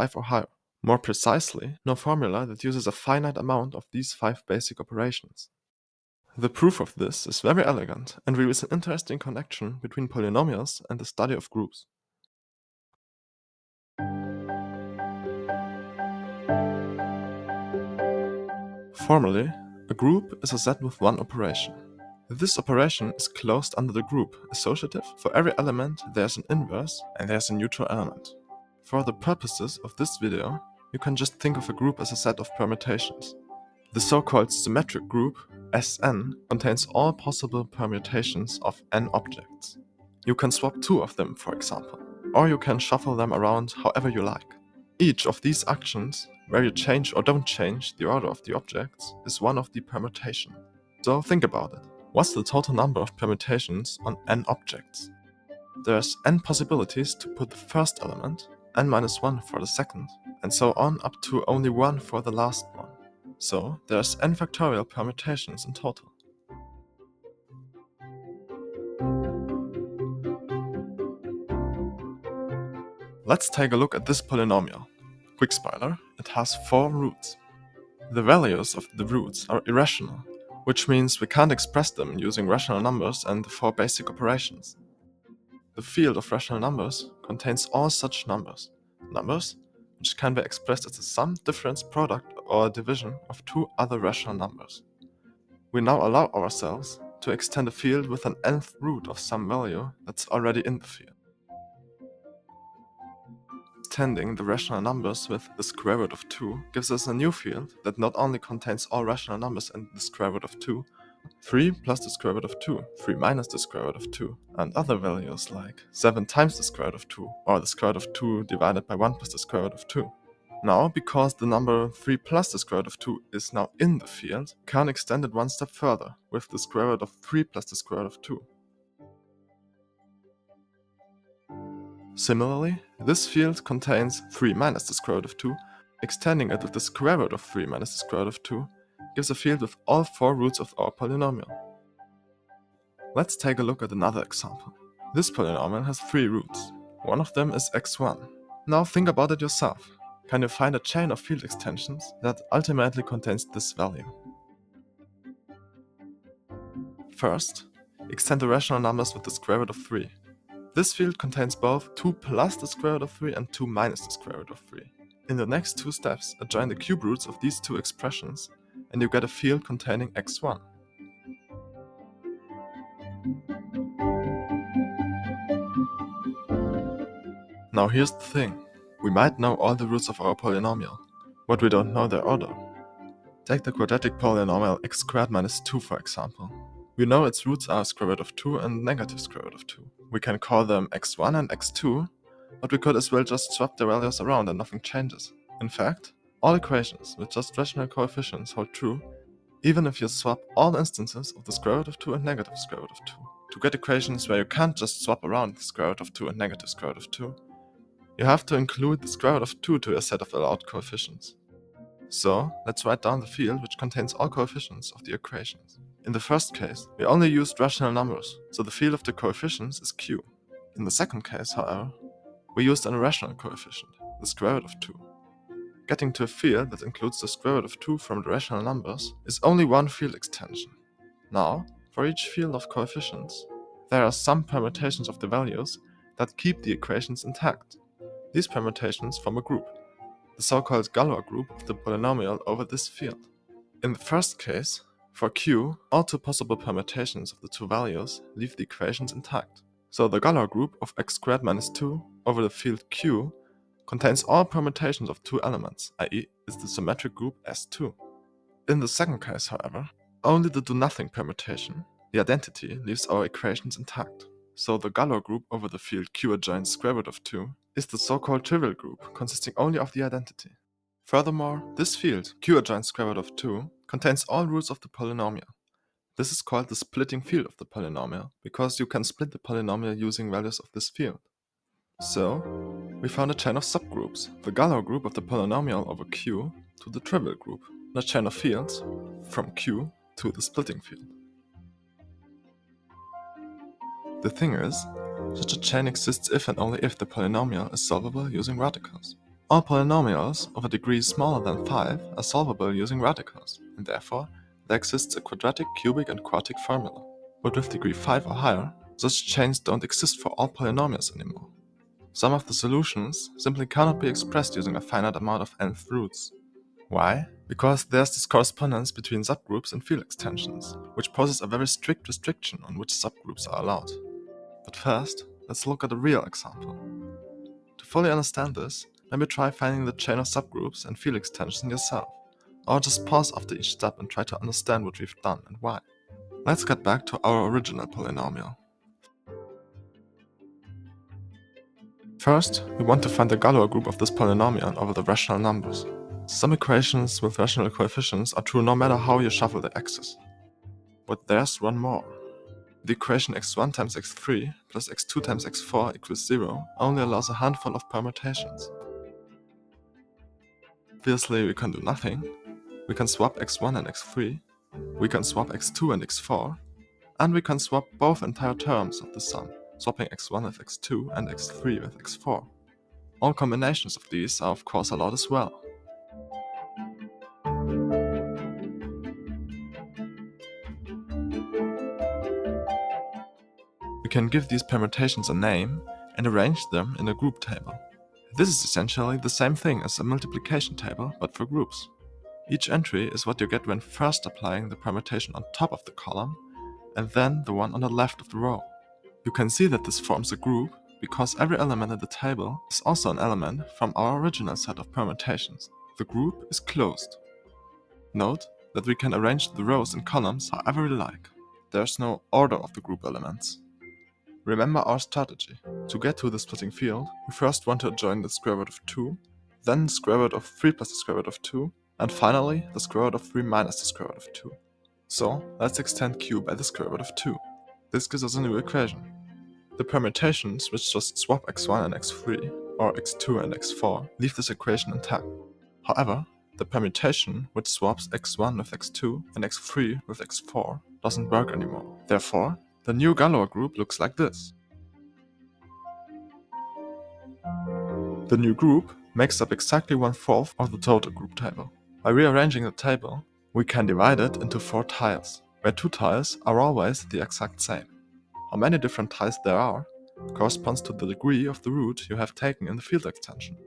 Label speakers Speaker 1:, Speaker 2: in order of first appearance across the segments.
Speaker 1: 5 or higher. More precisely, no formula that uses a finite amount of these 5 basic operations. The proof of this is very elegant and reveals an interesting connection between polynomials and the study of groups. Formally, a group is a set with one operation. This operation is closed under the group associative. For every element there is an inverse and there is a neutral element. For the purposes of this video, you can just think of a group as a set of permutations. The so-called symmetric group, Sn, contains all possible permutations of n objects. You can swap 2 of them, for example, or you can shuffle them around however you like. Each of these actions, where you change or don't change the order of the objects, is one of the permutations. So think about it. What's the total number of permutations on n objects? There's n possibilities to put the first element, n-1 for the second, and so on up to only 1 for the last one. So there's n factorial permutations in total. Let's take a look at this polynomial. Quick spoiler, it has 4 roots. The values of the roots are irrational, which means we can't express them using rational numbers and the 4 basic operations. The field of rational numbers contains all such numbers, which can be expressed as a sum, difference, product, or division of 2 other rational numbers. We now allow ourselves to extend a field with an nth root of some value that's already in the field. Extending the rational numbers with the square root of 2 gives us a new field that not only contains all rational numbers and the square root of 2, 3 plus the square root of 2, 3 minus the square root of 2, and other values like 7 times the square root of 2, or the square root of 2 divided by 1 plus the square root of 2. Now, because the number 3 plus the square root of 2 is now in the field, we can extend it one step further with the square root of 3 plus the square root of 2. Similarly, this field contains 3 minus the square root of 2. Extending it with the square root of 3 minus the square root of 2 gives a field with all 4 roots of our polynomial. Let's take a look at another example. This polynomial has 3 roots. One of them is x1. Now think about it yourself. Can you find a chain of field extensions that ultimately contains this value? First, extend the rational numbers with the square root of 3. This field contains both 2 plus the square root of 3 and 2 minus the square root of 3. In the next 2 steps, adjoin the cube roots of these 2 expressions, and you get a field containing x1. Now here's the thing. We might know all the roots of our polynomial, but we don't know their order. Take the quadratic polynomial x squared minus 2 for example. We know its roots are square root of 2 and negative square root of 2. We can call them x1 and x2, but we could as well just swap their values around and nothing changes. In fact, all equations with just rational coefficients hold true, even if you swap all instances of the square root of 2 and negative square root of 2. To get equations where you can't just swap around the square root of 2 and negative square root of 2, you have to include the square root of 2 to your set of allowed coefficients. So, let's write down the field which contains all coefficients of the equations. In the first case, we only used rational numbers, so the field of the coefficients is q. In the second case, however, we used an irrational coefficient, the square root of 2. Getting to a field that includes the square root of 2 from the rational numbers is only one field extension. Now, for each field of coefficients, there are some permutations of the values that keep the equations intact. These permutations form a group, the so-called Galois group of the polynomial over this field. In the first case, for q, all 2 possible permutations of the 2 values leave the equations intact. So the Galois group of x squared minus 2 over the field q contains all permutations of 2 elements, i.e. is the symmetric group S2. In the second case, however, only the do-nothing permutation, the identity, leaves our equations intact. So the Galois group over the field q adjoins square root of 2 is the so-called trivial group, consisting only of the identity. Furthermore, this field, q adjoins square root of 2, contains all roots of the polynomial. This is called the splitting field of the polynomial, because you can split the polynomial using values of this field. So, we found a chain of subgroups, the Galois group of the polynomial over q to the trivial group, and a chain of fields from q to the splitting field. The thing is, such a chain exists if and only if the polynomial is solvable using radicals. All polynomials of a degree smaller than 5 are solvable using radicals, and therefore there exists a quadratic, cubic, and quartic formula. But with degree 5 or higher, such chains don't exist for all polynomials anymore. Some of the solutions simply cannot be expressed using a finite amount of nth roots. Why? Because there's this correspondence between subgroups and field extensions, which poses a very strict restriction on which subgroups are allowed. But first, let's look at a real example. To fully understand this, maybe try finding the chain of subgroups and field extensions yourself, or just pause after each step and try to understand what we've done and why. Let's get back to our original polynomial. First, we want to find the Galois group of this polynomial over the rational numbers. Some equations with rational coefficients are true no matter how you shuffle the x's. But there's one more. The equation x1 times x3 plus x2 times x4 equals 0 only allows a handful of permutations. Obviously, we can do nothing. We can swap x1 and x3, we can swap x2 and x4, and we can swap both entire terms of the sum, swapping x1 with x2 and x3 with x4. All combinations of these are of course allowed as well. We can give these permutations a name and arrange them in a group table. This is essentially the same thing as a multiplication table, but for groups. Each entry is what you get when first applying the permutation on top of the column, and then the one on the left of the row. You can see that this forms a group because every element in the table is also an element from our original set of permutations. The group is closed. Note that we can arrange the rows and columns however we like. There's no order of the group elements. Remember our strategy. To get to the splitting field, we first want to adjoin the square root of 2, then the square root of 3 plus the square root of 2, and finally the square root of 3 minus the square root of 2. So let's extend q by the square root of 2. This gives us a new equation. The permutations which just swap x1 and x3, or x2 and x4, leave this equation intact. However, the permutation which swaps x1 with x2 and x3 with x4 doesn't work anymore. Therefore, the new Galois group looks like this. The new group makes up exactly 1/4 of the total group table. By rearranging the table, we can divide it into 4 tiles, where 2 tiles are always the exact same. How many different tiles there are corresponds to the degree of the root you have taken in the field extension.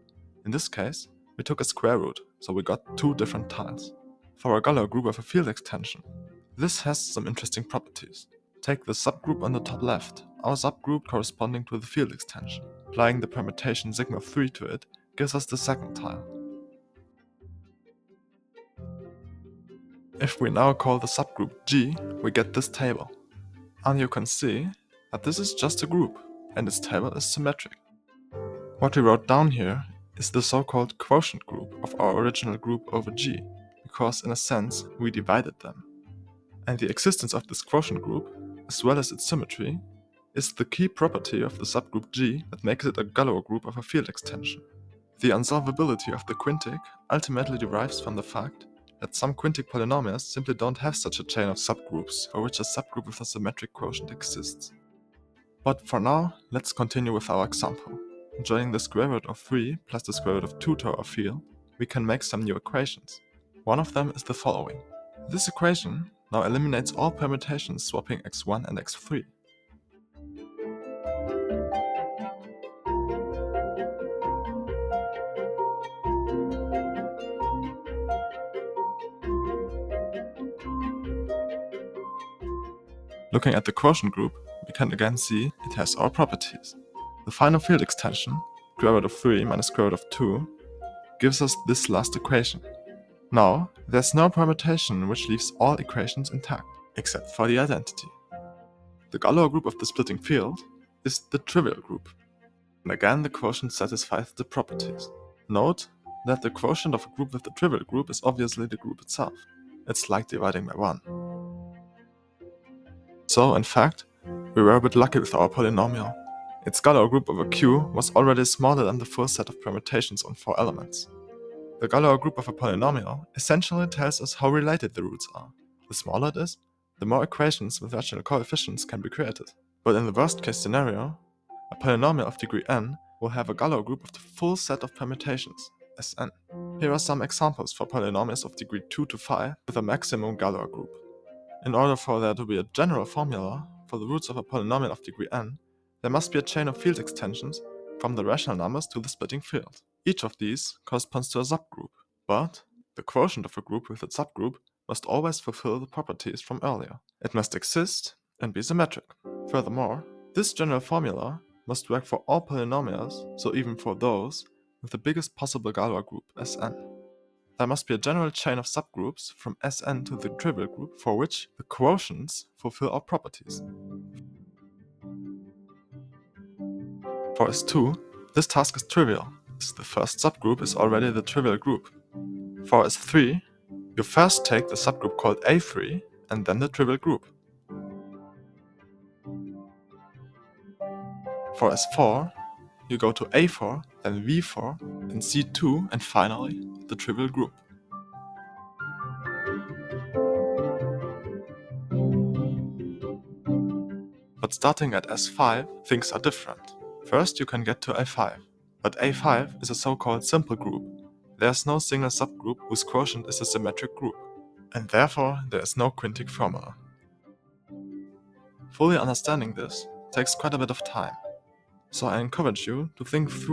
Speaker 1: In this case, we took a square root, so we got 2 different tiles. For a Galois group of a field extension, this has some interesting properties. Take the subgroup on the top left, our subgroup corresponding to the field extension. Applying the permutation sigma 3 to it gives us the second tile. If we now call the subgroup G, we get this table. And you can see that this is just a group, and its table is symmetric. What we wrote down here is the so-called quotient group of our original group over G, because in a sense we divided them. And the existence of this quotient group, as well as its symmetry, is the key property of the subgroup G that makes it a Galois group of a field extension. The unsolvability of the quintic ultimately derives from the fact that some quintic polynomials simply don't have such a chain of subgroups for which a subgroup with a symmetric quotient exists. But for now, let's continue with our example. Joining the square root of 3 plus the square root of 2 to our field, we can make some new equations. One of them is the following. This equation now eliminates all permutations swapping x1 and x3. Looking at the quotient group, we can again see it has our properties. The final field extension, square root of 3 minus square root of 2, gives us this last equation. Now, there's no permutation which leaves all equations intact, except for the identity. The Galois group of the splitting field is the trivial group. And again, the quotient satisfies the properties. Note that the quotient of a group with the trivial group is obviously the group itself. It's like dividing by 1. So, in fact, we were a bit lucky with our polynomial. Its Galois group over Q was already smaller than the full set of permutations on 4 elements. The Galois group of a polynomial essentially tells us how related the roots are. The smaller it is, the more equations with rational coefficients can be created. But in the worst case scenario, a polynomial of degree n will have a Galois group of the full set of permutations, Sn. Here are some examples for polynomials of degree 2 to 5 with a maximum Galois group. In order for there to be a general formula for the roots of a polynomial of degree n, there must be a chain of field extensions from the rational numbers to the splitting field. Each of these corresponds to a subgroup, but the quotient of a group with its subgroup must always fulfill the properties from earlier. It must exist and be symmetric. Furthermore, this general formula must work for all polynomials, so even for those with the biggest possible Galois group, Sn. There must be a general chain of subgroups from Sn to the trivial group for which the quotients fulfill all properties. For S2, this task is trivial, as the first subgroup is already the trivial group. For S3, you first take the subgroup called A3 and then the trivial group. For S4, you go to A4, then V4, then C2, and finally the trivial group. But starting at S5, things are different. First you can get to A5, but A5 is a so-called simple group. There's no single subgroup whose quotient is a symmetric group, and therefore there is no quintic formula. Fully understanding this takes quite a bit of time, so I encourage you to think through